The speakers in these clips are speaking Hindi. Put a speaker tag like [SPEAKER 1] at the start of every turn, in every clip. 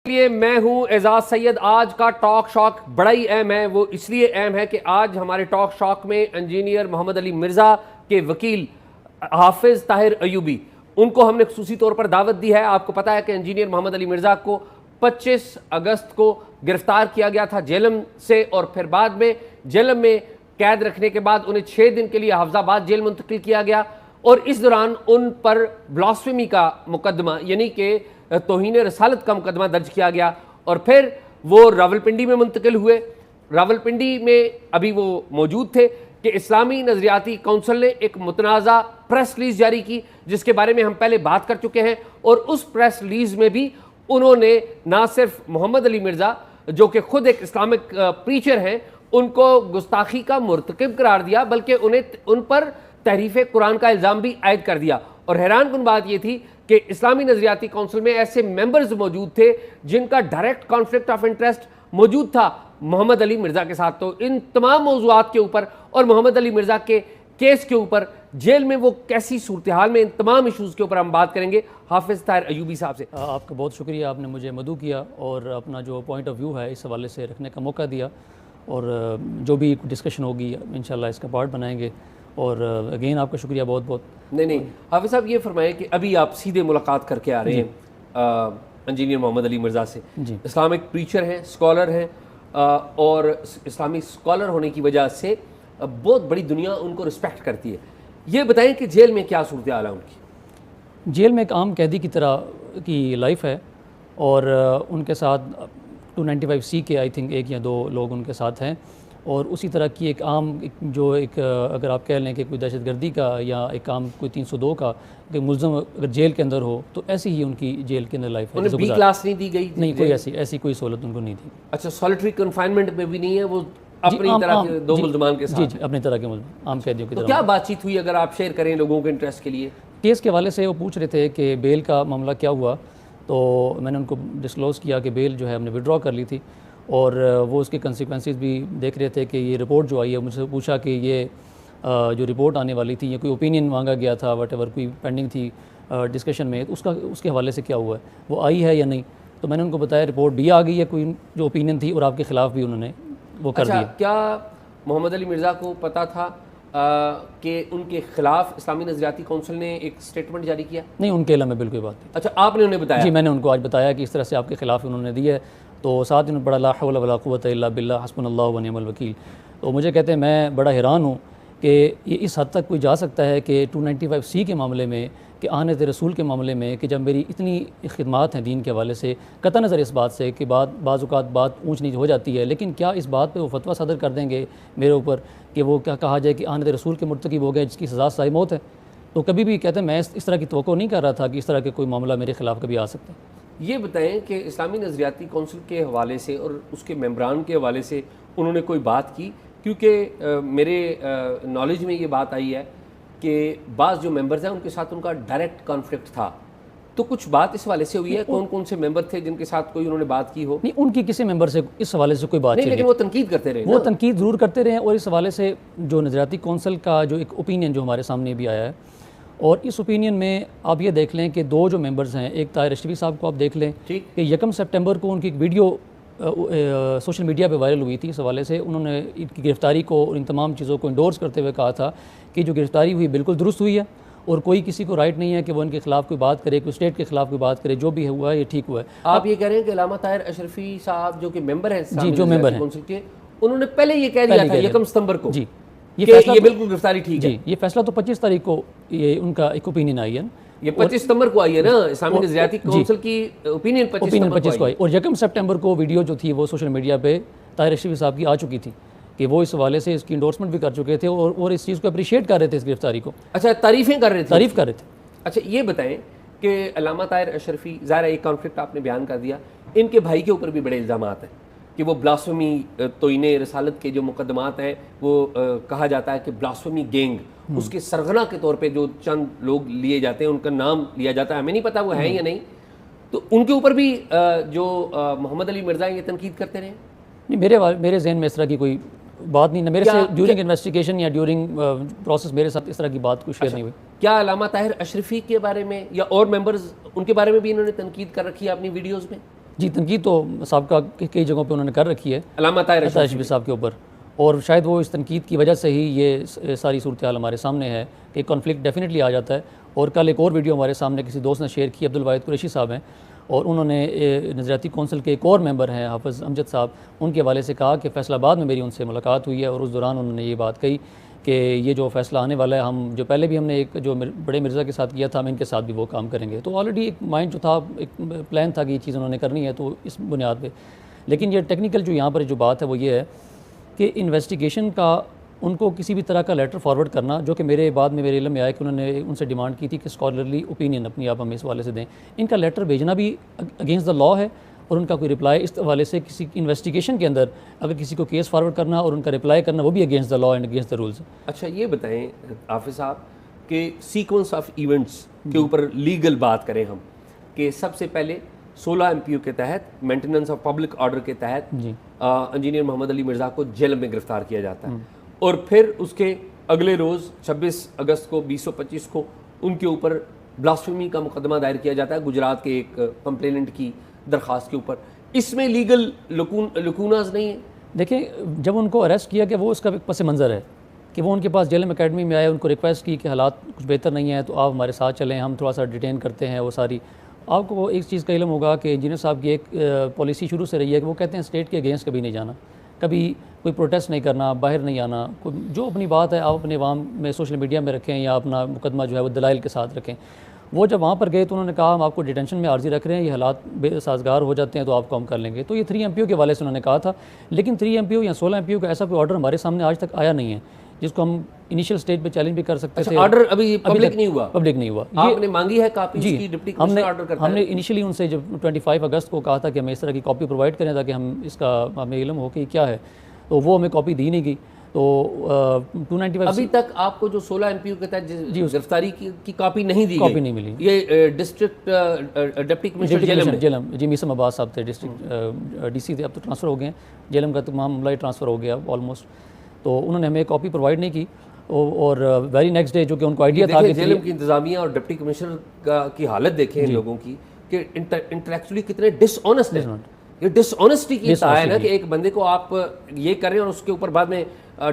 [SPEAKER 1] लिए मैं हूं एजाज सैयद। आज का टॉक शॉक बड़ा ही अहम है। वो इसलिए अहम है कि आज हमारे टॉक शॉक में इंजीनियर मोहम्मद अली मिर्ज़ा के वकील हाफिज ताहिर अयूबी, उनको हमने खुसूसी तौर पर दावत दी है। आपको पता है कि इंजीनियर मोहम्मद अली मिर्ज़ा को 25 अगस्त को गिरफ्तार किया गया था जेलम से, और फिर बाद में जेलम में कैद रखने के बाद उन्हें 6 दिन के लिए हफ्जाबाद जेल मुंतकिल किया गया, और इस दौरान उन पर ब्लास्फेमी का मुकदमा यानी कि तौहीन रसालत का मुकदमा दर्ज किया गया, और फिर वो रावलपिंडी में मुंतकिल हुए। रावलपिंडी में अभी वो मौजूद थे कि इस्लामी नज़रियाती काउंसिल ने एक मुतनाज़ा प्रेस रिलीज जारी की, जिसके बारे में हम पहले बात कर चुके हैं। और उस प्रेस रिलीज में भी उन्होंने ना सिर्फ मोहम्मद अली मिर्ज़ा, जो कि खुद एक इस्लामिक प्रीचर हैं, उनको गुस्ताखी का मुर्तकिब करार दिया, बल्कि उन पर तहरीफ कुरान का इल्ज़ाम भी आयद कर दिया। और हैरानकुन बात यह थी कि इस्लामी नज़रियाती काउंसिल में ऐसे मेंबर्स मौजूद थे जिनका डायरेक्ट कॉन्फ्लिक्ट ऑफ इंटरेस्ट मौजूद था मोहम्मद अली मिर्ज़ा के साथ। तो इन तमाम मौज़ूआत के ऊपर और मोहम्मद अली मिर्ज़ा के केस के ऊपर, जेल में वो कैसी सूरत हाल में, इन तमाम इशूज़ के ऊपर हम बात करेंगे हाफिज ताहिर अयूबी साहब से।
[SPEAKER 2] आपका बहुत शुक्रिया, आपने मुझे मदऊ किया और अपना जो पॉइंट ऑफ व्यू है इस हवाले से रखने का मौका दिया, और जो भी डिस्कशन होगी इंशाल्लाह इसका पार्ट बनाएंगे। और अगेन आपका शुक्रिया बहुत बहुत।
[SPEAKER 1] नहीं हाफिज साहब, ये फरमाएं कि अभी आप सीधे मुलाकात करके आ रहे हैं इंजीनियर मोहम्मद अली मिर्ज़ा से। इस्लामिक प्रीचर हैं, स्कॉलर हैं, और इस्लामी स्कॉलर होने की वजह से बहुत बड़ी दुनिया उनको रिस्पेक्ट करती है। ये बताएं कि जेल में क्या सूरत हाल है उनकी?
[SPEAKER 2] जेल में एक आम कैदी की तरह की लाइफ है, और उनके साथ 295C के आई थिंक 1 या 2 लोग उनके साथ हैं, और उसी तरह की एक आम अगर आप कह लें कि कोई दहशतगर्दी का या एक आम कोई 302 का कि मुल्ज़म अगर जेल के अंदर हो, तो ऐसी ही उनकी जेल के अंदर लाइफ है।
[SPEAKER 1] उन्हें बी क्लास नहीं दी गई?
[SPEAKER 2] नहीं, कोई ऐसी कोई सहूलत उनको नहीं दी।
[SPEAKER 1] अच्छा, सॉलिटरी कन्फाइनमेंट में भी नहीं है? वो अपनी तरह के 2 मुल्ज़मान के साथ?
[SPEAKER 2] जी, अपनी तरह के मुल्ज़मान, आम कैदियों की तरह।
[SPEAKER 1] क्या बातचीत हुई, अगर आप शेयर करें लोगों के इंटरेस्ट के लिए?
[SPEAKER 2] केस के हवाले से वो पूछ रहे थे कि बेल का मामला क्या हुआ, तो मैंने उनको डिस्क्लोज़ किया कि बेल जो है हमने विड्रॉ कर ली थी, और वो उसके कंसिक्वेंसेस भी देख रहे थे कि ये रिपोर्ट जो आई है, मुझसे पूछा कि ये जो रिपोर्ट आने वाली थी, ये कोई ओपिनियन मांगा गया था, वटेवर कोई पेंडिंग थी डिस्कशन में, तो उसके हवाले से क्या हुआ है, वो आई है या नहीं। तो मैंने उनको बताया रिपोर्ट भी आ गई है, कोई जो ओपिनियन थी, और आपके ख़िलाफ़ भी उन्होंने वो कर दिया।
[SPEAKER 1] क्या मोहम्मद अली मिर्ज़ा को पता था कि उनके खिलाफ इस्लामी नज़रियाती काउंसिल ने एक स्टेटमेंट जारी किया?
[SPEAKER 2] नहीं, उनके इल्म में बिल्कुल बात नहीं।
[SPEAKER 1] अच्छा, आपने उन्हें बताया?
[SPEAKER 2] जी, मैंने उनको आज बताया कि इस तरह से आपके खिलाफ उन्होंने दी है, तो साथ ही बड़ा ला हौला वला कुव्वता इल्ला बिल्लाह हस्बुनल्लाहु व निअमल वकील। तो मुझे कहते हैं, मैं बड़ा हैरान हूँ कि ये इस हद तक कोई जा सकता है कि 295C के मामले में, कि आने रसूल के मामले में, कि जब मेरी इतनी खिदमात हैं दीन के हवाले से, कतई नज़र इस बात से कि बाज़-औक़ात बात ऊँच नीच हो जाती है, लेकिन क्या इस बात पे वो फतवा सदर कर देंगे मेरे ऊपर कि वो क्या कहा जाए कि आने रसूल के मुर्तकिब हो गए जिसकी सज़ा सज़ाए मौत है? तो कभी भी कहते हैं मैं इस तरह की तवक्को नहीं कर रहा था कि इस तरह के कोई मामला मेरे ख़िलाफ़ कभी आ सकता है।
[SPEAKER 1] ये बताएं कि इस्लामी नज़रियाती काउंसिल के हवाले से और उसके मेंबरान के हवाले से उन्होंने कोई बात की? क्योंकि मेरे नॉलेज में ये बात आई है कि बाज़ जो मेंबर्स हैं उनके साथ उनका डायरेक्ट कॉन्फ्लिक्ट था, तो कुछ बात इस हवाले से हुई है? कौन कौन से मेंबर थे जिनके साथ कोई उन्होंने बात की हो?
[SPEAKER 2] नहीं, उनकी किसी मेंबर से इस हवाले से कोई बात नहीं,
[SPEAKER 1] लेकिन वो तनकीद करते रहे।
[SPEAKER 2] वो तनकीद ज़रूर करते रहे, और इस हवाले से जो नज़रियाती काउंसिल का जो एक ओपिनियन जो हमारे सामने भी आया है, और इस ओपिनियन में आप ये देख लें कि 2 जो मेंबर्स हैं, एक ताहिर अशरफी साहब को आप देख लें कि 1 सितंबर को उनकी एक वीडियो सोशल मीडिया पे वायरल हुई थी। इस हवाले से उन्होंने इनकी गिरफ्तारी को और इन तमाम चीज़ों को इंडोर्स करते हुए कहा था कि जो गिरफ्तारी हुई बिल्कुल दुरुस्त हुई है, और कोई किसी को राइट नहीं है कि वो इनके खिलाफ कोई बात करे, कोई स्टेट के खिलाफ कोई बात करे, जो भी हुआ है ये ठीक हुआ है।
[SPEAKER 1] आप ये कह रहे हैं कि अल्लामा ताहिर अशरफी साहब जो कि मेंबर हैं,
[SPEAKER 2] जी, जो मेंबर हैं
[SPEAKER 1] काउंसिल के, उन्होंने पहले ये कह दिया था 1 सितंबर को
[SPEAKER 2] जी,
[SPEAKER 1] ये बिल्कुल गिरफ्तारी ठीक है।
[SPEAKER 2] ये फैसला तो 25 तारीख को ये उनका एक ओपिनियन आई है,
[SPEAKER 1] ये 25 सितंबर को आई है ना, इस्लामी नज़रियाती काउंसिल की ओपिनियन 25
[SPEAKER 2] को आई, और 1 सितंबर को वीडियो जो थी वो सोशल मीडिया पे ताहिर अशरफी साहब की आ चुकी थी कि वो इस हवाले से इसकी इंडोर्समेंट भी कर चुके थे, और इस चीज़ को अप्रिशिएट कर रहे थे, इस गिरफ्तारी को।
[SPEAKER 1] अच्छा, तारीफ़ कर रहे थे। अच्छा, ये बताएं कि अल्लामा ताहिर अशरफी, ज़ाहिर एक कॉन्फ्लिक्ट आपने बयान कर दिया, इनके भाई के ऊपर भी बड़े इल्ज़ामात हैं कि वो ब्लास्फेमी, तौहीन रसालत के जो मुकदमात हैं वो कहा जाता है कि ब्लास्फेमी गैंग, उसके सरगना के तौर पे जो चंद लोग लिए जाते हैं, उनका नाम लिया जाता है, हमें नहीं पता वो है या नहीं, तो उनके ऊपर भी जो मोहम्मद अली मिर्ज़ा ये तनकीद करते रहे?
[SPEAKER 2] नहीं, मेरे जहन में इस तरह की कोई बात नहीं, मेरे से ड्यूरिंग इन्वेस्टिगेशन या ड्यूरिंग प्रोसेस मेरे साथ इस तरह की बात कुछ शेयर नहीं हुई।
[SPEAKER 1] क्या अल्लामा ताहिर अशरफी के बारे में या और मेंबर्स, उनके बारे में भी इन्होंने तनकीद कर रखी है अपनी वीडियोज़ में?
[SPEAKER 2] जी, तनकीद तो सबका कई जगहों पे उन्होंने कर रखी है
[SPEAKER 1] अलामा ताहिर
[SPEAKER 2] अशरफी साहब के ऊपर, और शायद वो इस तनकीद की वजह से ही ये सारी सूरत हाल हमारे सामने है कि कॉन्फ्लिक्ट डेफिनेटली आ जाता है। और कल एक और वीडियो हमारे सामने किसी दोस्त ने शेयर की, अब्दुल वाहिद कुरैशी साहब हैं, और उन्होंने नज़रियाती कौंसिल के एक और मेंबर हैं हाफिज़ अमजद साहब, उनके हवाले से कहा कि फैसलाबाद में मेरी उनसे मुलाकात हुई है और उस दौरान उन्होंने ये बात कही कि ये जो फ़ैसला आने वाला है, हम जो पहले भी हमने एक जो बड़े मिर्ज़ा के साथ किया था, हम इनके साथ भी वो काम करेंगे। तो ऑलरेडी एक माइंड जो था, एक प्लान था कि ये चीज़ उन्होंने करनी है, तो इस बुनियाद पे। लेकिन ये टेक्निकल जो यहाँ पर जो बात है वो ये है कि इन्वेस्टिगेशन का उनको किसी भी तरह का लेटर फॉरवर्ड करना, जो कि मेरे बाद में मेरे इल्म में आया कि उन्होंने उनसे डिमांड की थी कि स्कॉलरली ओपिनियन अपनी आप हमें इस हवाले से दें। इनका लेटर भेजना भी अगेंस्ट द लॉ है, और उनका कोई रिप्लाई इस हवाले से किसी इन्वेस्टिगेशन के अंदर अगर किसी को केस फॉरवर्ड करना और उनका रिप्लाई करना, वो भी against the law and against the rules.
[SPEAKER 1] अच्छा, ये बताएं हाफिज़ साहब कि सीक्वेंस ऑफ इवेंट्स के ऊपर लीगल बात करें हम, कि सबसे पहले 16 MPO के तहत मेंटेनेंस ऑफ पब्लिक ऑर्डर के तहत इंजीनियर मोहम्मद अली मिर्ज़ा को जेल में गिरफ्तार किया जाता है, और फिर उसके अगले रोज़ 26 अगस्त को 2025 को उनके ऊपर ब्लास्फेमी का मुकदमा दायर किया जाता है गुजरात के एक कंप्लेनेंट की दरख्वास्त के ऊपर। इसमें लीगल लकूनाज नहीं है?
[SPEAKER 2] देखें, जब उनको अरेस्ट किया कि वो उसका एक पस मंज़र है कि वो उनके पास जेल अकेडमी में आए, उनको रिक्वेस्ट की कि हालात कुछ बेहतर नहीं है तो आप हमारे साथ चलें, हम थोड़ा सा डिटेन करते हैं। वो सारी, आपको एक चीज़ का इल्म होगा कि इंजीनियर साहब की एक पॉलिसी शुरू से रही है कि वो कहते हैं स्टेट के अगेंस्ट कभी नहीं जाना, कभी कोई प्रोटेस्ट नहीं करना, बाहर नहीं आना, जो अपनी बात है आप अपने अवाम में सोशल मीडिया में रखें या अपना मुकदमा जो है वो दलाइल के साथ रखें। वो जब वहाँ पर गए तो उन्होंने कहा हम आपको डिटेंशन में आर्जी रख रहे हैं, ये हालात बेसाजगार हो जाते हैं तो आपको हम कर लेंगे। तो ये 3 MPO के वाले से उन्होंने कहा था, लेकिन 3 MPO या 16 MPO का ऐसा कोई ऑर्डर हमारे सामने आज तक आया नहीं है जिसको हम इनिशियल स्टेज पे चैलेंज भी कर सकते थे।
[SPEAKER 1] ऑर्डर अभी पब्लिक नहीं हुआ?
[SPEAKER 2] पब्लिक नहीं हुआ।
[SPEAKER 1] आपने मांगी है कॉपी
[SPEAKER 2] जी,
[SPEAKER 1] इसकी? डिप्टी कमिश्नर ऑर्डर करता है?
[SPEAKER 2] हमने इनिशियली उनसे जब 25 अगस्त को कहा था कि हमें इस तरह की कॉपी प्रोवाइड करें ताकि हम इसका हमें इल्म हो कि क्या है, तो वो हमें कॉपी दी नहीं गई। तो 295
[SPEAKER 1] अभी तक आपको जो 16 MPO के तहत गिरफ्तारी की कॉपी नहीं दी,
[SPEAKER 2] कॉपी नहीं मिली।
[SPEAKER 1] ये डिस्ट्रिक्ट डिप्टी कमिश्नर जेलम
[SPEAKER 2] जी मीसम अब्बास साहब थे, डिस्ट्रिक्ट DC थे, अब तो ट्रांसफ़र हो गए हैं, जेलम का तमाम मामला ट्रांसफ़र हो गया ऑलमोस्ट। तो उन्होंने हमें कॉपी प्रोवाइड नहीं की, और वेरी नेक्स्ट डे जो कि उनको आइडिया था कि
[SPEAKER 1] जेलम की इंतजामिया और डिप्टी कमिश्नर की हालत देखें लोगों की कि इंटेलेक्चुअली कितने डिसऑनेस्ट है। ये डिसऑनेस्टी की है ना कि एक बंदे को आप ये करें और उसके ऊपर बाद में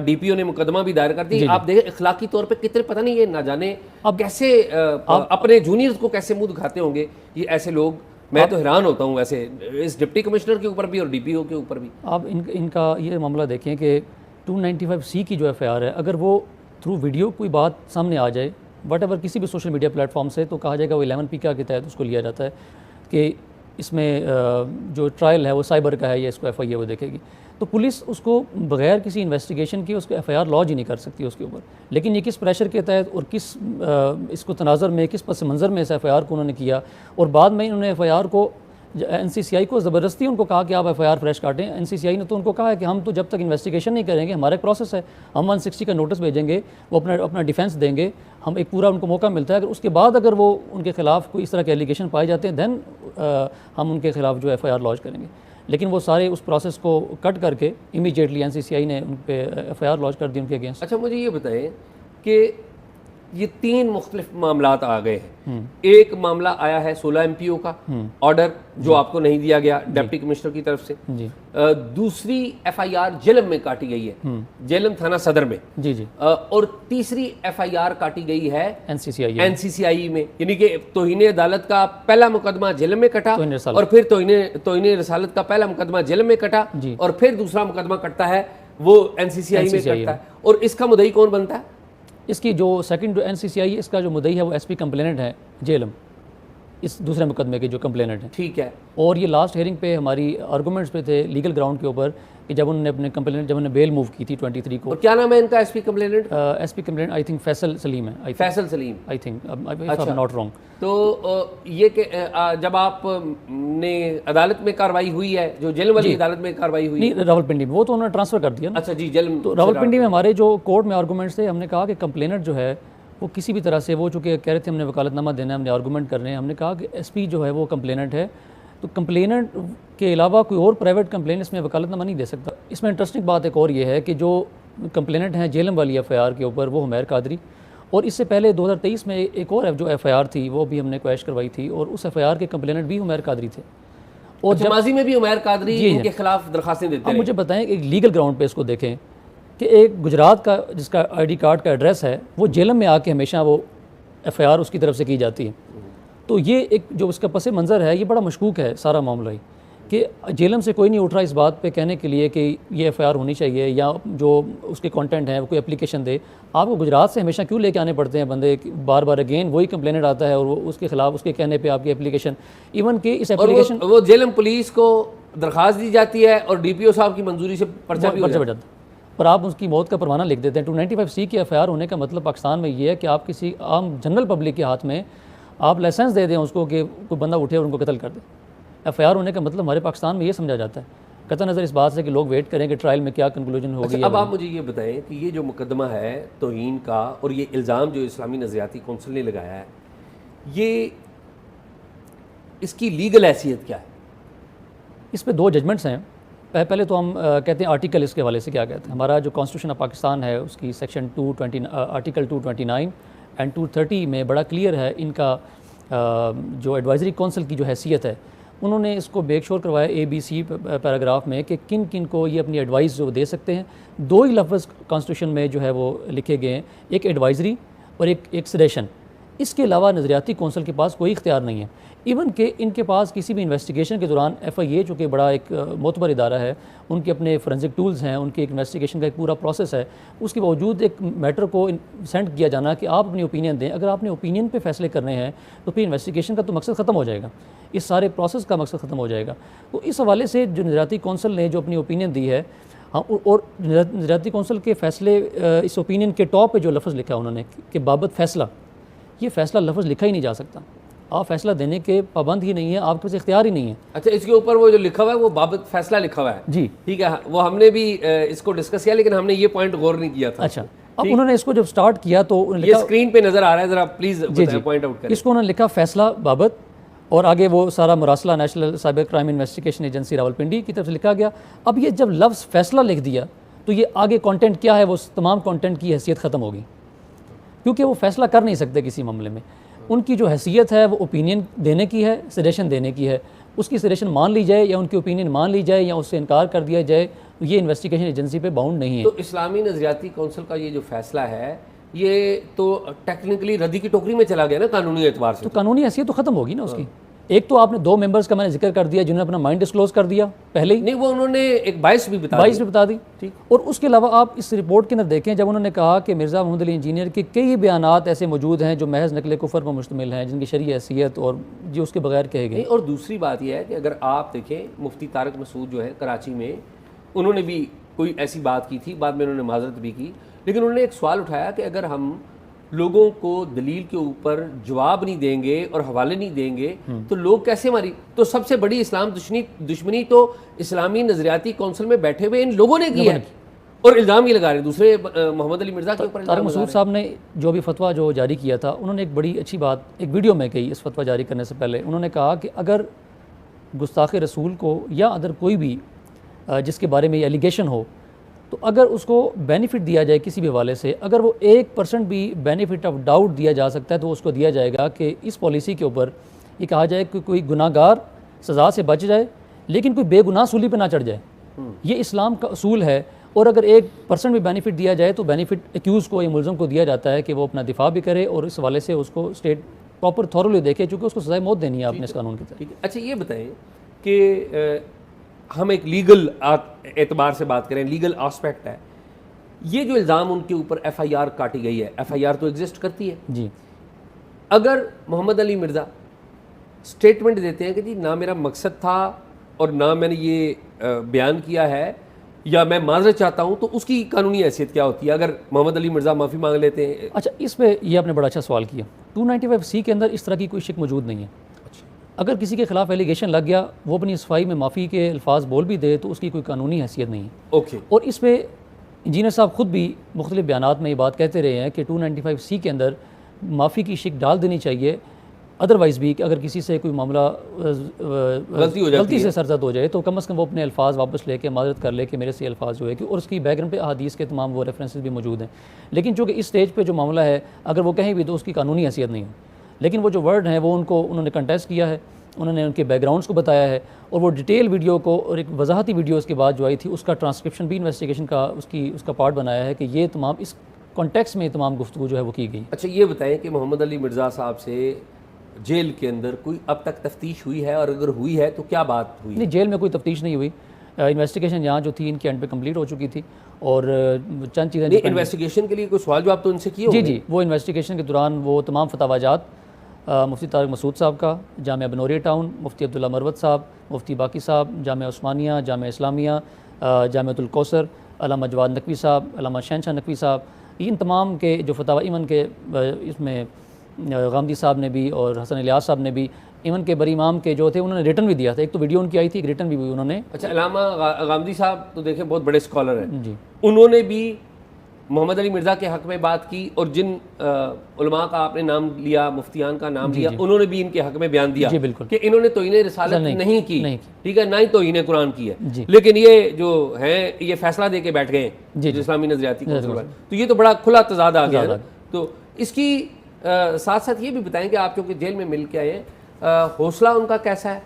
[SPEAKER 1] DPO ने मुकदमा भी दायर कर दी। आप देखें इखलाकी तौर पे कितने, पता नहीं ये ना जाने अब कैसे अपने जूनियर्स को कैसे मुंह दिखाते होंगे ये ऐसे लोग। मैं तो हैरान होता हूँ वैसे इस डिप्टी कमिश्नर के ऊपर भी और DPO के ऊपर भी।
[SPEAKER 2] आप इनका ये मामला देखें कि 295C की जो FIR है, अगर वो थ्रू वीडियो कोई बात सामने आ जाए वट एवर किसी भी सोशल मीडिया प्लेटफॉर्म से, तो कहा जाएगा वो 11 PK के तहत उसको लिया जाता है कि इसमें जो ट्रायल है वो साइबर का है या इसको FIA वो देखेगी। तो पुलिस उसको बगैर किसी इन्वेस्टिगेशन के उसको FIR लॉन्च ही नहीं कर सकती उसके ऊपर। लेकिन ये किस प्रेशर के तहत और किस इसको तनाज़र में, किस पस मंज़र में इस FIR को उन्होंने किया, और बाद में उन्होंने FIR को NCCI को ज़बरदस्ती उनको कहा कि आप FIR फ्रेश काटें। NCCI ने तो उनको कहा है कि हम तो जब तक इन्वेस्टिगेशन नहीं करेंगे, हमारा एक प्रोसेस है, हम 160 का नोटिस भेजेंगे, वो अपना डिफेंस देंगे, हम एक पूरा उनको मौका मिलता है। अगर उसके बाद अगर वो उनके खिलाफ कोई इस तरह के एलिगेशन पाए जाते हैं दैन हम उनके खिलाफ जो FIR लॉन्च करेंगे। लेकिन वो सारे उस प्रोसेस को कट करके इमीडिएटली NCCI ने उन पर FIR लॉन्च कर दी उनके अगेंस्ट।
[SPEAKER 1] अच्छा, मुझे ये बताएं कि ये 3 मुख्तलिफ मामलात आ गए हैं। एक मामला आया है 16 MPO का ऑर्डर जो आपको नहीं दिया गया डिप्टी कमिश्नर की तरफ से। दूसरी FIR जेलम में काटी गई है, जेलम थाना सदर में।
[SPEAKER 2] जी।
[SPEAKER 1] और तीसरी FIR काटी गई है NCCI में, यानी कि तौहीन अदालत का पहला मुकदमा जेलम में कटा और फिर तौहीन रसालत का पहला मुकदमा जेलम में कटा और फिर दूसरा मुकदमा कटता है वो NCCI में कटता है। और इसका मुद्दई कौन बनता है?
[SPEAKER 2] इसकी जो सेकंड NCCI इसका जो मुद्दई है वो SP कंप्लेनेंट है जेलम, इस दूसरे मुकदमे के जो कंप्लेनेंट है।
[SPEAKER 1] ठीक है।
[SPEAKER 2] और ये लास्ट हेयरिंग पे हमारी आर्गूमेंट्स पे थे लीगल ग्राउंड के ऊपर कि जब उन्होंने अपने कंप्लेनेंट, जब उन्होंने बेल मूव की थी 23 को।
[SPEAKER 1] और क्या नाम है इनका SP complainant?
[SPEAKER 2] SP complainant I think Faisal Saleem है।
[SPEAKER 1] Faisal Saleem
[SPEAKER 2] I think, if I am not wrong.
[SPEAKER 1] तो ये कि जब आप ने अदालत में कार्रवाई हुई है, जो जेल वाली अदालत में कार्रवाई हुई
[SPEAKER 2] नहीं, रावलपिंडी में, वो तो उन्होंने ट्रांसफ़र कर दिया ना।
[SPEAKER 1] अच्छा जी, जेल।
[SPEAKER 2] तो रावलपिंडी में हमारे जो कोर्ट में आर्गूमेंट्स थे, हमने कहा कि कंप्लेनेंट जो है वो किसी भी तरह से, वो चूँकि कह रहे थे हमने वकालतनामा देना है, हमने आर्गूमेंट करने हैं, हमने कहा कि SP जो है वो कंप्लेनेंट है, तो कंप्लेनेंट के अलावा कोई और प्राइवेट कंप्लेन इसमें वकालतनामा नहीं दे सकता। इसमें इंटरेस्टिंग बात एक और ये है कि जो कंप्लेनेंट हैं जेलम वाली FIR के ऊपर वो हुमैर कादरी, और इससे पहले 2023 में एक और जो FIR थी वो भी हमने क्वैश करवाई थी और उस FIR के कंप्लेनेंट भी हुमैर कादरी थे। और
[SPEAKER 1] अच्छा, माजी में भी उमैर कादरी
[SPEAKER 2] जी,
[SPEAKER 1] इनके खिलाफ दरखास्तें देते
[SPEAKER 2] अब
[SPEAKER 1] रहे।
[SPEAKER 2] मुझे बताएं एक लीगल ग्राउंड पे इसको देखें कि एक गुजरात का जिसका आईडी कार्ड का एड्रेस है वो जेलम में आके हमेशा वो एफआईआर उसकी तरफ से की जाती है। तो ये एक जो उसका पस मंज़र है ये बड़ा मशकूक है सारा मामला ही, कि जेलम से कोई नहीं उठ रहा इस बात पे कहने के लिए कि ये एफआईआर होनी चाहिए या जो उसके कंटेंट हैं वो कोई एप्लीकेशन दे। आपको गुजरात से हमेशा क्यों लेके आने पड़ते हैं बंदे, बार बार अगेन वही कंप्लेनेंट आता है और वो उसके खिलाफ उसके कहने पे आपकी एप्लीकेशन, इवन कि इस
[SPEAKER 1] और
[SPEAKER 2] एप्लीकेशन
[SPEAKER 1] वो जेलम पुलिस को दरखास्त दी जाती है और डीपीओ साहब की मंजूरी से पर्चा भी हो
[SPEAKER 2] पर्चा
[SPEAKER 1] जाता
[SPEAKER 2] बच जाता है, पर आप उसकी मौत का परवाना लिख देते हैं। 295C की एफआईआर होने का मतलब पाकिस्तान में ये है कि आप किसी आम जनरल पब्लिक के हाथ में आप लाइसेंस दे दें उसको कि कोई बंदा उठे और उनको कत्ल कर दे। एफआईआर होने का मतलब हमारे पाकिस्तान में ये समझा जाता है, कतई नज़र इस बात से कि लोग वेट करें कि ट्रायल में क्या कंक्लूजन होगी।
[SPEAKER 1] अच्छा, अब आप मुझे ये बताएं कि ये जो मुकदमा है तौहीन का और ये इल्ज़ाम जो इस्लामी नज़रियाती कौंसिल ने लगाया है, ये इसकी लीगल हैसियत क्या है?
[SPEAKER 2] इस पे 2 जजमेंट्स हैं। पहले तो हम कहते हैं आर्टिकल इसके हवाले से क्या कहते हैं। हमारा जो कॉन्स्टिट्यूशन ऑफ पाकिस्तान है उसकी सेक्शन 220 आर्टिकल 229 एंड 230 में बड़ा क्लियर है इनका जो एडवाइजरी काउंसिल की जो हैसियत है, उन्होंने इसको बेकशोर करवाया ABC पैराग्राफ में कि किन किन को ये अपनी एडवाइस जो दे सकते हैं। 2 ही लफ्ज़ कॉन्स्टिट्यूशन में जो है वो लिखे गए हैं, एक एडवाइजरी और एक सजेशन। इसके अलावा नज़रियाती कौंसिल के पास कोई इख्तियार नहीं है। इवन कि इनके पास किसी भी इन्वेस्टिगेशन के दौरान FIA जो कि बड़ा एक मोतबर इदारा है, उनके अपने फोरेंसिक टूल्स हैं, उनके एक इन्वेस्टिगेशन का एक पूरा प्रोसेस है, उसके बावजूद एक मैटर को सेंड किया जाना कि आप अपनी ओपिनियन दें। अगर आपने ओपिनियन पे फैसले करने हैं तो फिर इन्वेस्टिगेशन का तो मकसद ख़त्म हो जाएगा, इस सारे प्रोसेस का मकसद ख़त्म हो जाएगा। तो इस हवाले से जो नज़रियाती कौंसिल ने जो अपनी ओपिनियन दी है, हाँ, और नज़रियाती कौंसिल के फ़ैसले इस ओपिनियन के टॉप पे जो लफ्ज़ लिखा है उन्होंने कि बाबत फ़ैसला, ये फ़ैसला लफ्ज़ लिखा ही नहीं जा सकता। आप फ़ैसला देने के पाबंद ही नहीं है, आपके पास इख्तियार ही नहीं है।
[SPEAKER 1] अच्छा, इसके ऊपर वो जो लिखा हुआ है वो बाबत फैसला लिखा हुआ है
[SPEAKER 2] जी,
[SPEAKER 1] ठीक है, वो हमने भी इसको डिस्कस किया लेकिन हमने ये पॉइंट गौर नहीं किया था।
[SPEAKER 2] अच्छा, अब उन्होंने इसको जब स्टार्ट किया तो उन्होंने
[SPEAKER 1] ये
[SPEAKER 2] लिखा,
[SPEAKER 1] स्क्रीन पे नजर आ रहा है, जरा प्लीज पॉइंट आउट करें।
[SPEAKER 2] इसको उन्होंने लिखा फ़ैसला बाबत, और आगे वो सारा मुरासला National Cyber Crime Investigation Agency Rawalpindi की तरफ से लिखा गया। अब ये जब लफ्ज़ फ़ैसला लिख दिया तो ये आगे कंटेंट क्या है वो तमाम कंटेंट की हैसियत ख़त्म होगी, क्योंकि वो फ़ैसला कर नहीं सकते किसी मामले में। उनकी जो हैसियत है वो ओपिनियन देने की है, सजेशन देने की है। उसकी सजेशन मान ली जाए या उनकी ओपिनियन मान ली जाए या उससे इनकार कर दिया जाए, ये इन्वेस्टिगेशन एजेंसी पे बाउंड नहीं है।
[SPEAKER 1] तो इस्लामी नज़रियाती कौंसिल का ये जो फैसला है ये तो टेक्निकली रद्दी की टोकरी में चला गया ना कानूनी एतबार से।
[SPEAKER 2] तो कानूनी हैसियत तो ख़त्म होगी ना उसकी। एक तो आपने 2 मेंबर्स का मैंने जिक्र कर दिया जिन्होंने अपना माइंड डिस्क्लोज कर दिया पहले ही,
[SPEAKER 1] नहीं, वो उन्होंने एक 22 भी बता
[SPEAKER 2] दी।
[SPEAKER 1] ठीक।
[SPEAKER 2] और उसके अलावा आप इस रिपोर्ट के अंदर देखें, जब उन्होंने कहा कि मिर्ज़ा मोहम्मद अली इंजीनियर के कई बयानात ऐसे मौजूद हैं जो महज नकल कुफर पर मुश्तमिल हैं, जिनकी शरई हैसियत और जो उसके बगैर कहे गए।
[SPEAKER 1] और दूसरी बात यह है कि अगर आप देखें मुफ्ती तारिक मसूद जो है कराची में, उन्होंने भी कोई ऐसी बात की थी, बाद में उन्होंने माजरत भी की, लेकिन उन्होंने एक सवाल उठाया कि अगर हम लोगों को दलील के ऊपर जवाब नहीं देंगे और हवाले नहीं देंगे तो लोग कैसे हमारी, तो सबसे बड़ी इस्लाम दुश्मनी तो इस्लामी नजरियाती कौंसिल में बैठे हुए इन लोगों ने की है और इल्ज़ाम ही लगा रहे हैं दूसरे मोहम्मद अली मिर्ज़ा के ऊपर।
[SPEAKER 2] तारिक मसूद साहब ने जो भी फतवा जो जारी किया था, उन्होंने एक बड़ी अच्छी बात एक वीडियो में कही इस फतवा जारी करने से पहले। उन्होंने कहा कि अगर गुस्ताख़ रसूल को या अदर कोई भी जिसके बारे में एलिगेशन हो, तो अगर उसको बेनिफिट दिया जाए किसी भी हवाले से, अगर वो 1% भी बेनिफिट ऑफ डाउट दिया जा सकता है तो उसको दिया जाएगा कि इस पॉलिसी के ऊपर ये कहा जाए कि कोई गुनाहगार सज़ा से बच जाए लेकिन कोई बेगुनाह सूली पे ना चढ़ जाए। ये इस्लाम का असूल है। और अगर 1% भी बेनिफिट दिया जाए तो बेनिफिट एक्यूज़ को या मुलज़म को दिया जाता है कि वो अपना दिफा भी करे और इस हवाले से उसको स्टेट प्रॉपर थॉरली देखे, चूँकि उसको सज़ाए मौत देनी है आपने इस कानून के तहत।
[SPEAKER 1] अच्छा, ये बताएं कि हम एक लीगल एतबार से बात करें, लीगल आस्पेक्ट है, ये जो इल्ज़ाम उनके ऊपर FIR काटी गई है, FIR तो एग्जिस्ट करती है
[SPEAKER 2] जी।
[SPEAKER 1] अगर मोहम्मद अली मिर्ज़ा स्टेटमेंट देते हैं कि जी ना मेरा मकसद था और ना मैंने ये बयान किया है या मैं माजरत चाहता हूँ, तो उसकी कानूनी हैसियत क्या होती है अगर मोहम्मद अली मिर्ज़ा माफ़ी मांग लेते हैं?
[SPEAKER 2] अच्छा, इस पे ये आपने बड़ा अच्छा सवाल किया। 295C के अंदर इस तरह की कोई शिक मौजूद नहीं है। अगर किसी के खिलाफ एलिगेशन लग गया, वो अपनी सफाई में माफ़ी के अल्फाज बोल भी दे तो उसकी कोई कानूनी हैसियत नहीं है।
[SPEAKER 1] ओके।
[SPEAKER 2] और इस पे इंजीनियर साहब खुद भी मुख्तलिफ बयानात में ये बात कहते रहे हैं कि 295C के अंदर माफ़ी की शिक डाल देनी चाहिए। अदरवाइज़ भी कि अगर किसी से कोई मामला गलती से सरजद हो जाए तो कम अज़ कम वो अपने अल्फाज वापस लेके माजरत कर ले कि मेरे से अल्फाज जो है कि, और उसकी बैकग्राउंड पे अहादीस के तमाम वो रेफरेंसेस भी मौजूद हैं। लेकिन चूँकि इस स्टेज पे जो मामला है, अगर वो कहीं भी तो उसकी कानूनी हैसियत नहीं है। लेकिन वो जो वर्ड हैं वो उन्होंने कंटेस्ट किया है उन्होंने उनके बैकग्राउंड्स को बताया है, और वो डिटेल वीडियो को और एक वजाहती वीडियो उसके बाद जो आई थी उसका ट्रांसक्रिप्शन भी इन्वेस्टिगेशन का उसका पार्ट बनाया है कि ये तमाम इस कॉन्टेक्स्ट में तमाम गुफ्तगू जो है वो की गई।
[SPEAKER 1] अच्छा ये बताएं कि मोहम्मद अली मिर्ज़ा साहब से जेल के अंदर कोई अब तक तफ्तीश हुई है, और अगर हुई है तो क्या बात हुई?
[SPEAKER 2] नहीं, जेल में कोई तफ्तीश नहीं हुई। इन्वेस्टिगेशन यहाँ जो थी इनके एंड पे कंप्लीट हो चुकी थी, और चंद चीज़ें
[SPEAKER 1] इन्वेस्टिगेशन के लिए कोई सवाल जवाब तो उनसे किए?
[SPEAKER 2] जी, वो इन्वेस्टिगेशन के दौरान वो तमाम फतवाजात मुफ्ती तारिक मसूद साहब का, जामिया बनोरिया टाउन, मुफ्ती अब्दुल्ला मरवत साहब, मुफ्ती बाकी साहब, जामिया उस्मानिया, जामिया इस्लामिया, जामियातुल कौसर, अल्लामा जवाद नकवी साहब, अल्लामा शहनशाह नकवी साहब, इन तमाम के जो फतवा इवन के इसमें गामदी साहब ने भी और हसन इलियास साहब ने भी इवन के बरी इमाम के जो थे उन्होंने रिटर्न भी दिया था। एक तो वीडियो उनकी आई थी, एक रिटर्न भी हुई उन्होंने।
[SPEAKER 1] अच्छा, अल्लामा गामदी साहब तो देखें बहुत बड़े स्कॉलर हैं
[SPEAKER 2] जी,
[SPEAKER 1] उन्होंने भी मोहम्मद अली मिर्ज़ा के हक़ में बात की, और जिन उलमा का आपने नाम लिया, मुफ्तियान का नाम लिया, उन्होंने भी इनके हक़ में बयान दिया
[SPEAKER 2] जी, बिल्कुल,
[SPEAKER 1] कि इन्होंने तौहीन रिसालत नहीं की, ठीक है, ना ही तौहीन कुरान की है, लेकिन ये जो हैं ये फैसला दे के बैठ गए जो इस्लामी नज़रियाती कौंसिल वाले, तो ये तो बड़ा खुला तजाद आ गया है। तो इसकी साथ साथ ये भी बताएं कि आप क्योंकि जेल में मिल के आए हैं, हौसला उनका कैसा है,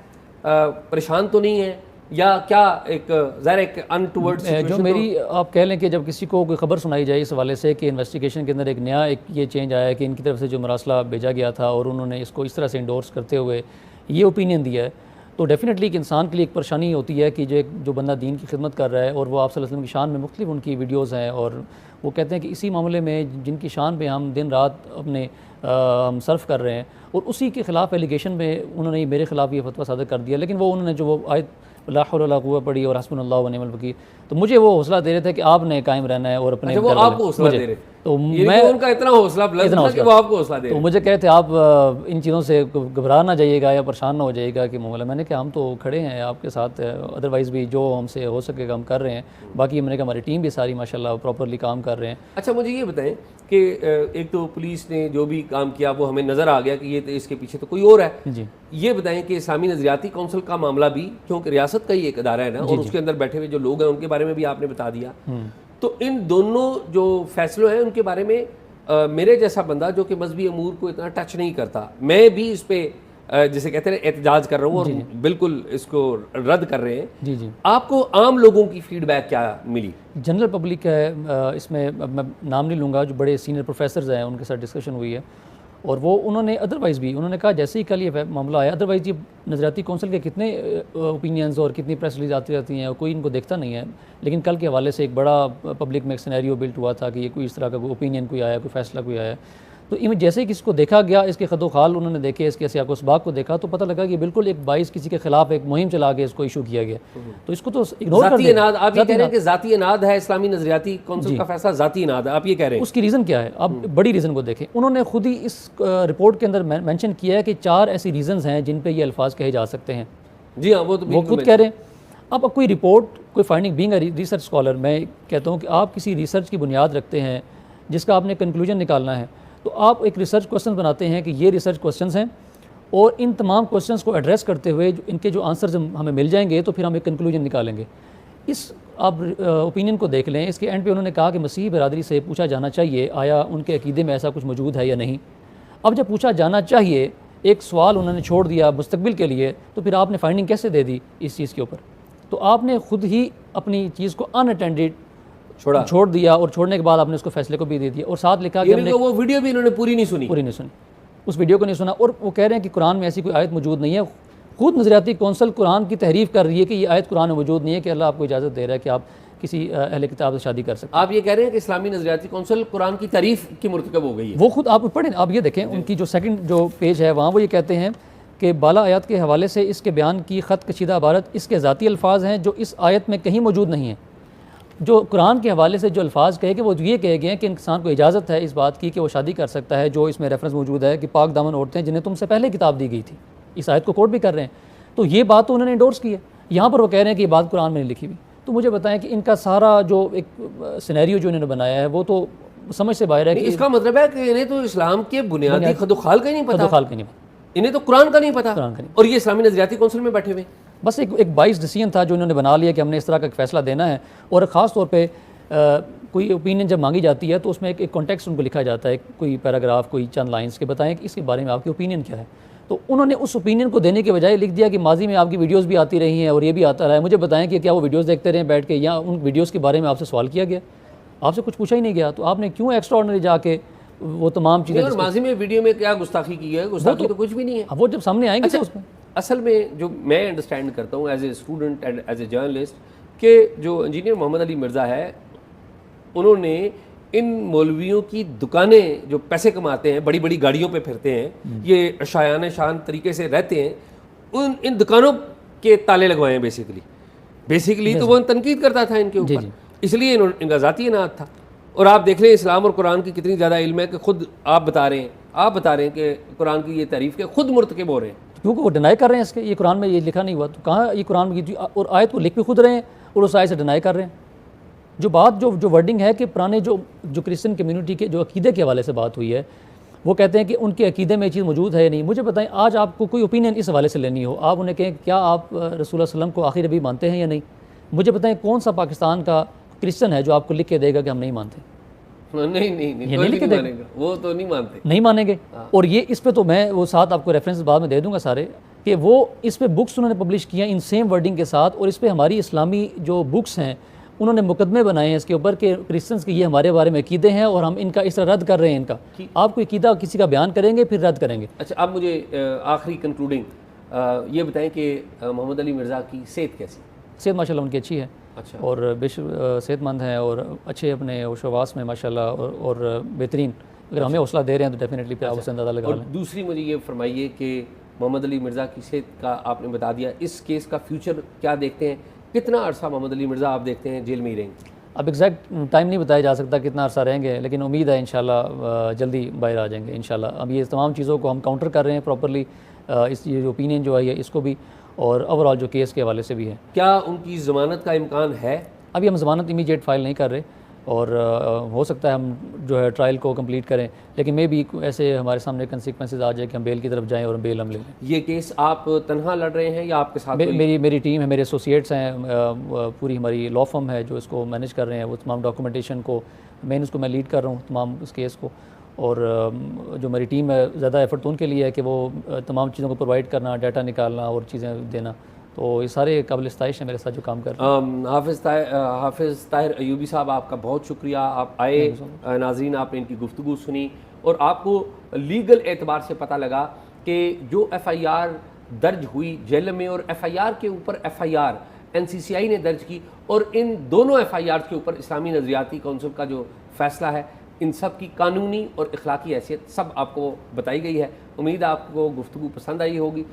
[SPEAKER 1] परेशान तो नहीं है, या क्या एक ज़ाहिर एक अनटुवर्ड
[SPEAKER 2] जो मेरी आप कह लें कि जब किसी को कोई खबर सुनाई जाए इस हवाले से कि इन्वेस्टिगेशन के अंदर एक नया एक ये चेंज आया है कि इनकी तरफ से जो मरासला भेजा गया था और उन्होंने इसको इस तरह से इंडोर्स करते हुए ये ओपिनियन दिया है, तो डेफिनेटली एक इंसान के लिए एक परेशानी होती है कि जो बंदा दीन की खिदमत कर रहा है और वो आप सल्लल्लाहु अलैहि वसल्लम की शान में मुख्तलिफ उनकी वीडियोज़ हैं, और वो कहते हैं कि इसी मामले में जिनकी शान पे हम दिन रात अपने हम सर्फ कर रहे हैं, और उसी के ख़िलाफ़ एलिगेशन में उन्होंने मेरे ख़िलाफ़ ये फतवा सादर कर दिया। लेकिन वो उन्होंने जो वो आयत ला हौला वला कुव्वता पढ़ी और हस्बुनल्लाहु व निअमल वकील, तो मुझे वो हौसला दे रहे थे कि आपने कायम रहना है और अपने
[SPEAKER 1] वो आपको हौसला दे रहे,
[SPEAKER 2] तो
[SPEAKER 1] मैं उनका इतना हौसला बुलंद था कि वो आपको हौसला दे रहे।
[SPEAKER 2] तो मुझे कहते आप इन चीज़ों से घबरा ना जाइएगा या परेशान ना हो जाइएगा कि मामला। मैंने कहा हम तो खड़े हैं आपके साथ, अदरवाइज़ भी जो हमसे हो सकेगा हम कर रहे हैं। बाकी मैंने कहा हमारी टीम भी सारी माशाल्लाह प्रॉपरली काम कर रहे हैं।
[SPEAKER 1] अच्छा मुझे ये बताएं कि एक तो पुलिस ने जो भी काम किया वो हमें नज़र आ गया कि ये इसके पीछे तो कोई और है
[SPEAKER 2] जी।
[SPEAKER 1] ये बताएं कि इस्लामी नज़रियाती कौंसिल का मामला भी, क्योंकि रियासत का ही एक अदारा है ना, और उसके अंदर बैठे हुए जो लोग हैं उनके बारे में भी आपने बता दिया, तो इन दोनों जो फैसलों हैं उनके बारे में मेरे जैसा बंदा जो कि मजहबी अमूर को इतना टच नहीं करता, मैं भी इस पे जिसे कहते हैं एहतजाज कर रहा हूँ और बिल्कुल इसको रद्द कर रहे हैं।
[SPEAKER 2] जी जी,
[SPEAKER 1] आपको आम लोगों की फीडबैक क्या मिली?
[SPEAKER 2] जनरल पब्लिक है, इसमें मैं नाम नहीं लूँगा, जो बड़े सीनियर प्रोफेसर्स हैं उनके साथ डिस्कशन हुई है, और वो उन्होंने अदरवाइज़ भी उन्होंने कहा जैसे ही कल ये मामला आया, अदरवाइज़ ये नज़रियाती कौंसिल के कितने ओपिनियंस और कितनी प्रेस रिलीज आती रहती हैं और कोई इनको देखता नहीं है, लेकिन कल के हवाले से एक बड़ा पब्लिक में एक सिनेरियो बिल्ट हुआ था कि ये कोई इस तरह का कोई ओपिनियन कोई आया, कोई फैसला कोई आया, तो इवन जैसे ही किसी को देखा गया, इसके खदोखाल उन्होंने देखे, इसके सियाक व सबाक को देखा, तो पता लगा कि बिल्कुल एक बाइस किसी के खिलाफ एक मुहिम चला के इसको इशू किया गया, तो इसको तो इग्नोर कर
[SPEAKER 1] ज़ाती इनाद, आप ये कह रहे हैं कि ज़ाती इनाद है, इस्लामी नज़रियाती कौंसिल का फैसला ज़ाती इनाद है, आप ये कह रहे हैं?
[SPEAKER 2] उसकी रीज़न क्या है? आप बड़ी रीज़न को देखें, उन्होंने खुद ही इस रिपोर्ट के अंदर मेंशन किया है कि 4 ऐसी रीज़न्स हैं जिन पे ये अल्फाज कहे जा सकते हैं।
[SPEAKER 1] जी हाँ, वो
[SPEAKER 2] खुद कह रहे हैं। अब कोई रिपोर्ट, कोई finding, being a research scholar, मैं कहता हूँ कि आप किसी रिसर्च की बुनियाद रखते हैं जिसका आपने कंक्लूजन निकालना है, तो आप एक रिसर्च क्वेश्चन बनाते हैं कि ये रिसर्च क्वेश्चंस हैं, और इन तमाम क्वेश्चंस को एड्रेस करते हुए इनके जो आंसर्स हमें मिल जाएंगे तो फिर हम एक कंक्लूजन निकालेंगे। इस आप ओपिनियन को देख लें, इसके एंड पे उन्होंने कहा कि मसीह बरादरी से पूछा जाना चाहिए आया उनके अकीदे में ऐसा कुछ मौजूद है या नहीं। अब जब पूछा जाना चाहिए, एक सवाल उन्होंने छोड़ दिया मुस्तकबिल के लिए, तो फिर आपने फाइंडिंग कैसे दे दी इस चीज़ के ऊपर? तो आपने खुद ही अपनी चीज़ को अनअटेंडेड छोड़ दिया, और छोड़ने के बाद आपने उसको फैसले को भी दे दिया, और साथ लिखा कि हमने
[SPEAKER 1] वो वीडियो भी इन्होंने पूरी नहीं सुनी,
[SPEAKER 2] उस वीडियो को नहीं सुना, और वो कह रहे हैं कि कुरान में ऐसी कोई आयत मौजूद नहीं है। खुद नज़रियाती कौंसिल कुरान की तहरीफ कर रही है कि ये आयत कुरान में मौजूद नहीं है कि अल्लाह आपको इजाज़त दे रहा है कि आप किसी अहले किताब से शादी कर सकते हैं।
[SPEAKER 1] आप ये कह रहे हैं कि इस्लामी नज़रियाती कौंसिल कुरान की तारीफ की मुर्तकब हो गई है?
[SPEAKER 2] वो खुद आप पढ़ें, आप ये देखें उनकी जो सेकंड जो पेज है वहाँ वो ये कहते हैं कि बाला आयत के हवाले से इसके बयान की ख़त कशीदा इबारत इसके ज़ाती अल्फाज हैं जो इस आयत में कहीं मौजूद नहीं है। जो कुरान के हवाले से जो अल्फाज कहे कि वो ये कहे गए हैं कि इंसान को इजाज़त है इस बात की कि वो शादी कर सकता है, जो इसमें रेफरेंस मौजूद है कि पाक दामन औरतें जिन्हें तुमसे पहले किताब दी गई थी, इस आयत को कोट भी कर रहे हैं, तो ये बात तो उन्होंने इंडोर्स की है। यहाँ पर वो कह रहे हैं कि ये बात कुरान में नहीं लिखी हुई। तो मुझे बताएं कि इनका सारा जो एक सिनेरियो जो इन्होंने बनाया है वो तो समझ से बाहर है। कि
[SPEAKER 1] इसका मतलब है कि इन्हें तो इस्लाम के बुनियादी खदोखाल का ही नहीं पता, इन्हें तो कुरान का नहीं पता, और ये इस्लामी नज़रियाती कौंसिल में बैठे हुए।
[SPEAKER 2] बस एक बाइस डिसीजन था जो इन्होंने बना लिया कि हमने इस तरह का फैसला देना है, और ख़ास तौर पे कोई ओपिनियन जब मांगी जाती है तो उसमें एक कॉन्टेक्स्ट उनको लिखा जाता है, कोई पैराग्राफ, कोई चंद लाइंस के बताएं कि इसके बारे में आपकी ओपिनियन क्या है। तो उन्होंने उस ओपिनियन को देने के बजाय लिख दिया कि माजी में आपकी वीडियोस भी आती रही हैं और ये भी आता रहा है। मुझे बताएं कि क्या वो वीडियोस देखते रहे बैठ के, या उन वीडियोस के बारे में आपसे सवाल किया गया? आपसे कुछ पूछा ही नहीं गया, तो आपने क्यों एक्स्ट्रा ऑर्डिनरी जाके वो तमाम चीज़ें?
[SPEAKER 1] माजी में वीडियो में क्या गुस्ताखी की है? गुस्ताखी तो कुछ भी नहीं है।
[SPEAKER 2] वो जब सामने आएंगे
[SPEAKER 1] अच्छा,
[SPEAKER 2] तो उसमें
[SPEAKER 1] असल में जो मैं अंडरस्टैंड करता हूँ as a student and as a journalist, कि जो इंजीनियर मोहम्मद अली मिर्ज़ा है, उन्होंने इन मौलवियों की दुकानें जो पैसे कमाते हैं, बड़ी बड़ी गाड़ियों पे फिरते हैं, ये शायान शान तरीके से रहते हैं, उन इन दुकानों के ताले लगवाए हैं बेसिकली तो वो तनकीद करता था इनके ऊपर, इसलिए इनका ज़ाती नात था। और आप देख लें इस्लाम और कुरान की कितनी ज़्यादा इल्म है कि खुद आप बता रहे हैं कि कुरान की ये तारीफ़ के खुद मुर्तकिब हो रहे हैं,
[SPEAKER 2] क्योंकि वो डिनाई कर रहे हैं इसके, ये कुरान में ये लिखा नहीं हुआ, तो कहाँ ये कुरान में, और आयत को लिख भी खुद रहे हैं और उस आयत से डिनाई कर रहे हैं। जो बात जो वर्डिंग है कि पुराने जो क्रिश्चियन कम्युनिटी के जो अकीदे के हवाले से बात हुई है, वो कहते हैं कि उनके अकीदे में ये चीज़ मौजूद है या नहीं। मुझे बताएं, आज आपको कोई ओपिनियन इस हवाले से लेनी हो, आप उन्हें कहें क्या आप रसूलुल्लाह सल्लम को आखिर नबी मानते हैं या नहीं? मुझे बताएं कौन सा पाकिस्तान का क्रिश्चियन है जो आपको लिख के देगा कि हम नहीं मानते?
[SPEAKER 1] नहीं, कोई नहीं मानेगा, वो तो नहीं मानते,
[SPEAKER 2] नहीं मानेंगे। और ये इस पे तो मैं वो साथ आपको रेफरेंस बाद में दे दूंगा सारे, कि वो इस पे बुक्स उन्होंने पब्लिश किया इन सेम वर्डिंग के साथ, और इस पे हमारी इस्लामी जो बुक्स हैं उन्होंने मुकदमे बनाए हैं इसके ऊपर कि क्रिश्चियंस के ये हमारे बारे में अकीदे हैं और हम इनका इस तरह रद्द कर रहे हैं इनका। आप कोई अकीदा किसी का बयान करेंगे फिर रद्द करेंगे।
[SPEAKER 1] अच्छा, आप मुझे आखिरी कंक्लूडिंग ये बताएं कि मोहम्मद अली मिर्ज़ा की सेहत कैसी?
[SPEAKER 2] सेहत माशाल्लाह उनकी अच्छी है।
[SPEAKER 1] अच्छा।
[SPEAKER 2] और सेहतमंद हैं और अच्छे अपने होशोवास में माशाल्लाह, और बेहतरीन। अगर हमें हौसला दे रहे हैं तो डेफिनेटली फिर आप उससे अंदाज़ा लगा लें।
[SPEAKER 1] दूसरी मुझे ये फरमाइए कि मोहम्मद अली मिर्ज़ा की सेहत का आपने बता दिया, इस केस का फ्यूचर क्या देखते हैं? कितना अरसा मोहम्मद अली मिर्ज़ा आप देखते हैं जेल में ही रहेंगे?
[SPEAKER 2] अब एग्जैक्ट टाइम नहीं बताया जा सकता कितना अरसा रहेंगे, लेकिन उम्मीद है इंशाल्लाह जल्दी बाहर आ जाएंगे इंशाल्लाह। अब ये तमाम चीज़ों को हम काउंटर कर रहे हैं प्रॉपरली, इस ये जो ओपिनियन जो है इसको भी, और ओवरऑल जो केस के हवाले से भी है।
[SPEAKER 1] क्या उनकी ज़मानत का इम्कान है?
[SPEAKER 2] अभी हम ज़मानत इमीडिएट फ़ाइल नहीं कर रहे, और हो सकता है हम जो है ट्रायल को कंप्लीट करें, लेकिन मे भी ऐसे हमारे सामने कंसिक्वेंसेज आ जाए कि हम बेल की तरफ जाएं और बेल हम ले लें।
[SPEAKER 1] ये केस आप तनहा लड़ रहे हैं या आपके साथ
[SPEAKER 2] मेरी टीम है, मेरे एसोसिएट्स हैं, पूरी हमारी लॉ फर्म है जो इसको मैनेज कर रहे हैं। वो तमाम डॉक्यूमेंटेशन को उसको मैं लीड कर रहा हूँ तमाम इस केस को, और जो मेरी टीम है ज़्यादा एफर्ट तो उनके लिए है कि वो तमाम चीज़ों को प्रोवाइड करना, डाटा निकालना और चीज़ें देना। तो ये सारे काबिल इस्ताइश है मेरे साथ जो काम कर रहे हैं।
[SPEAKER 1] हाफिज़ ताहिर अयूबी साहब, आपका बहुत शुक्रिया, आप आए, नाज़रीन आपने इनकी गुफ्तगू सुनी और आपको लीगल एतबार से पता लगा कि जो FIR दर्ज हुई जेल में, और FIR के ऊपर FIR NCCI ने दर्ज की, और इन दोनों FIR के ऊपर इस्लामी नज़रियाती कौंसिल का जो फ़ैसला है, इन सब की कानूनी और इखलाकी हैसियत सब आपको बताई गई है। उम्मीद है आपको गुफ्तगू पसंद आई होगी।